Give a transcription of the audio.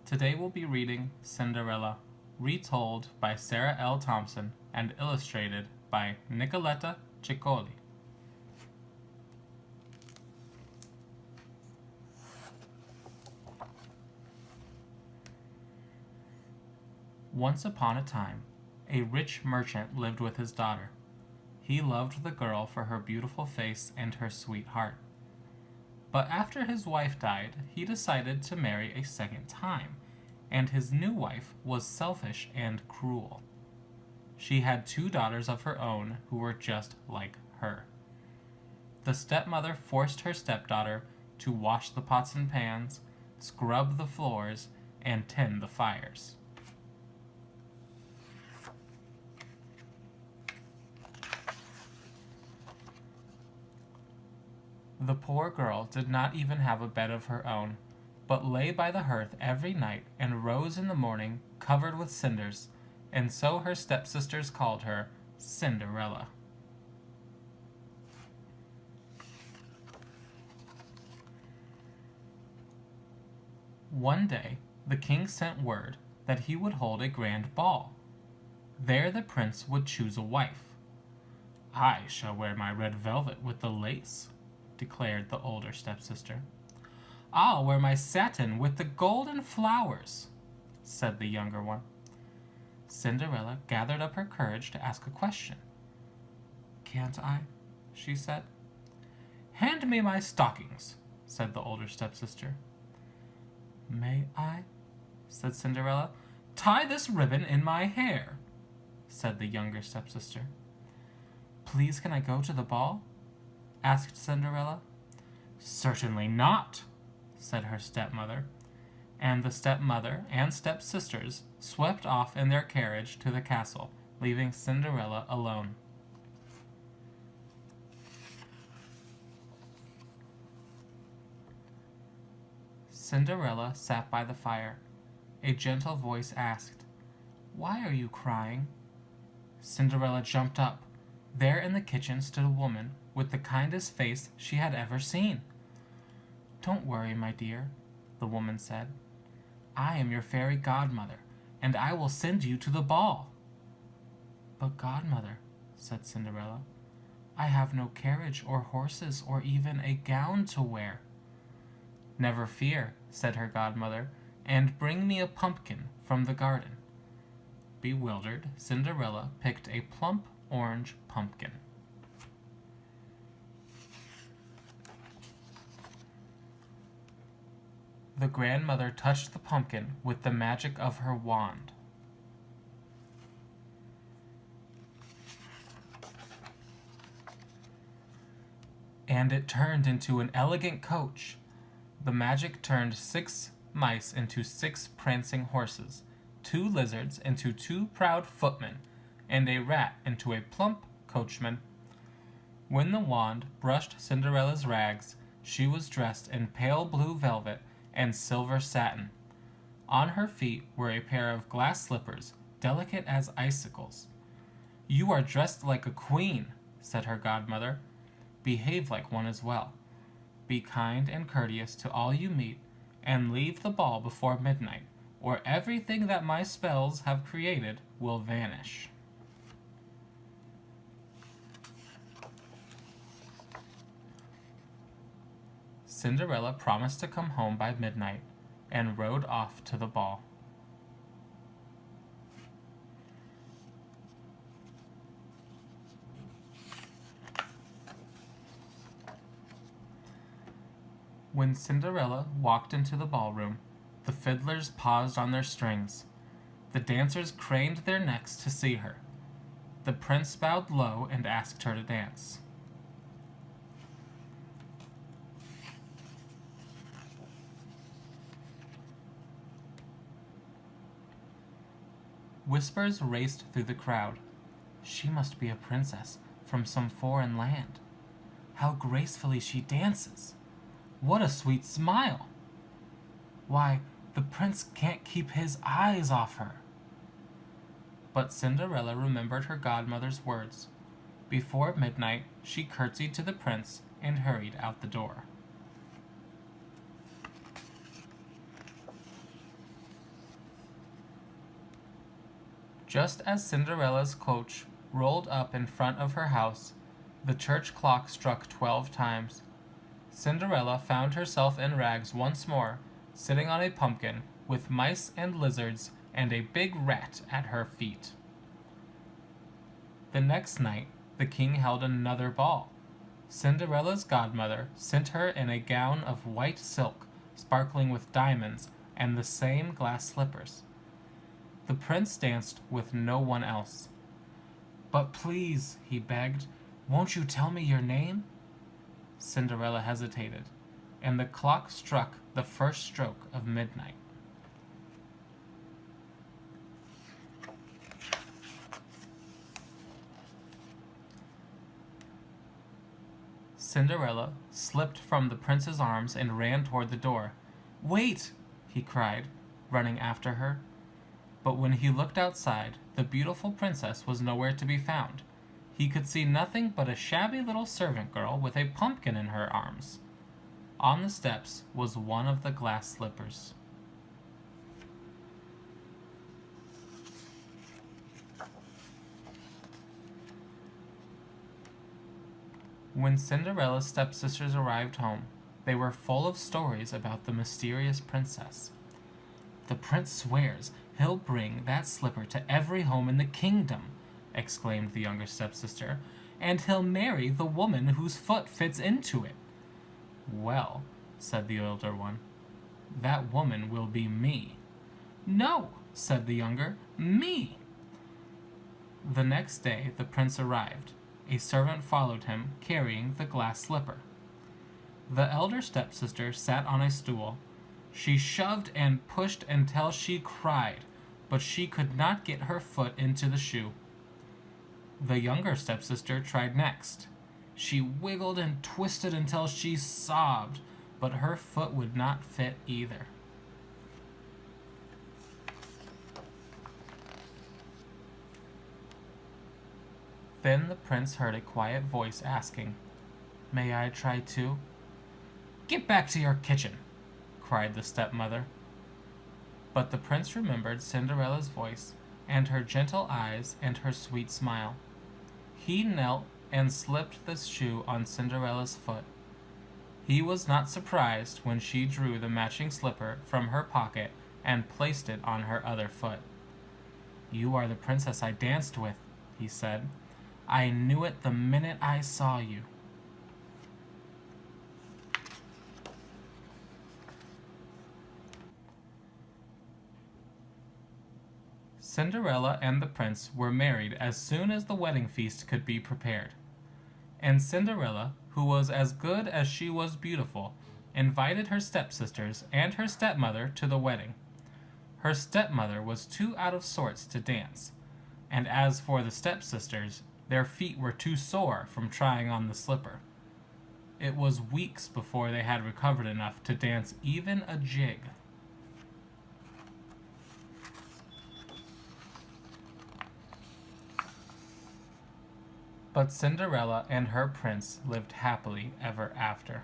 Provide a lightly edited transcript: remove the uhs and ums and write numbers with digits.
Today we'll be reading Cinderella, retold by Sarah L. Thomson and illustrated by Nicoletta Ceccoli. Once upon a time, a rich merchant lived with his daughter. He loved the girl for her beautiful face and her sweet heart. But after his wife died, he decided to marry a second time, and his new wife was selfish and cruel. She had 2 daughters of her own who were just like her. The stepmother forced her stepdaughter to wash the pots and pans, scrub the floors, and tend the fires. The poor girl did not even have a bed of her own, but lay by the hearth every night and rose in the morning covered with cinders, and so her stepsisters called her Cinderella. One day, the king sent word that he would hold a grand ball. There the prince would choose a wife. "I shall wear my red velvet with the lace," declared the older stepsister. "I'll wear my satin with the golden flowers," said the younger one. Cinderella gathered up her courage to ask a question. "Can't I?" she said. "Hand me my stockings," said the older stepsister. "May I?" said Cinderella. "Tie this ribbon in my hair," said the younger stepsister. "Please, can I go to the ball?" asked Cinderella. "Certainly not," said her stepmother, and the stepmother and stepsisters swept off in their carriage to the castle, leaving Cinderella alone. Cinderella sat by the fire. A gentle voice asked, "Why are you crying?" Cinderella jumped up. There in the kitchen stood a woman with the kindest face she had ever seen. "Don't worry, my dear," the woman said. "I am your fairy godmother, and I will send you to the ball." "But, godmother," said Cinderella, "I have no carriage or horses or even a gown to wear." "Never fear," said her godmother, "and bring me a pumpkin from the garden." Bewildered, Cinderella picked a plump orange pumpkin. The grandmother touched the pumpkin with the magic of her wand. And it turned into an elegant coach. The magic turned 6 mice into 6 prancing horses, 2 lizards into 2 proud footmen, and a rat into a plump coachman. When the wand brushed Cinderella's rags, she was dressed in pale blue velvet and silver satin. On her feet were a pair of glass slippers, delicate as icicles. "You are dressed like a queen," said her godmother. "Behave like one as well. Be kind and courteous to all you meet, and leave the ball before midnight, or everything that my spells have created will vanish." Cinderella promised to come home by midnight and rode off to the ball. When Cinderella walked into the ballroom, the fiddlers paused on their strings. The dancers craned their necks to see her. The prince bowed low and asked her to dance. Whispers raced through the crowd. "She must be a princess from some foreign land. How gracefully she dances! What a sweet smile! Why, the prince can't keep his eyes off her." But Cinderella remembered her godmother's words. Before midnight, she curtsied to the prince and hurried out the door. Just as Cinderella's coach rolled up in front of her house, the church clock struck 12 times. Cinderella found herself in rags once more, sitting on a pumpkin with mice and lizards and a big rat at her feet. The next night, the king held another ball. Cinderella's godmother sent her in a gown of white silk, sparkling with diamonds, and the same glass slippers. The prince danced with no one else. "But please," he begged, "won't you tell me your name?" Cinderella hesitated, and the clock struck the first stroke of midnight. Cinderella slipped from the prince's arms and ran toward the door. "Wait!" he cried, running after her. But when he looked outside, the beautiful princess was nowhere to be found. He could see nothing but a shabby little servant girl with a pumpkin in her arms. On the steps was one of the glass slippers. When Cinderella's stepsisters arrived home, they were full of stories about the mysterious princess. "The prince swears he'll bring that slipper to every home in the kingdom," exclaimed the younger stepsister, "and he'll marry the woman whose foot fits into it." "Well," said the older one, "that woman will be me." "No," said the younger, "me." The next day the prince arrived. A servant followed him, carrying the glass slipper. The elder stepsister sat on a stool. She shoved and pushed until she cried, but she could not get her foot into the shoe. The younger stepsister tried next. She wiggled and twisted until she sobbed, but her foot would not fit either. Then the prince heard a quiet voice asking, "May I try too?" "Get back to your kitchen!" cried the stepmother. But the prince remembered Cinderella's voice, and her gentle eyes, and her sweet smile. He knelt and slipped the shoe on Cinderella's foot. He was not surprised when she drew the matching slipper from her pocket and placed it on her other foot. "You are the princess I danced with," he said. "I knew it the minute I saw you." Cinderella and the prince were married as soon as the wedding feast could be prepared. And Cinderella, who was as good as she was beautiful, invited her stepsisters and her stepmother to the wedding. Her stepmother was too out of sorts to dance, and as for the stepsisters, their feet were too sore from trying on the slipper. It was weeks before they had recovered enough to dance even a jig. But Cinderella and her prince lived happily ever after.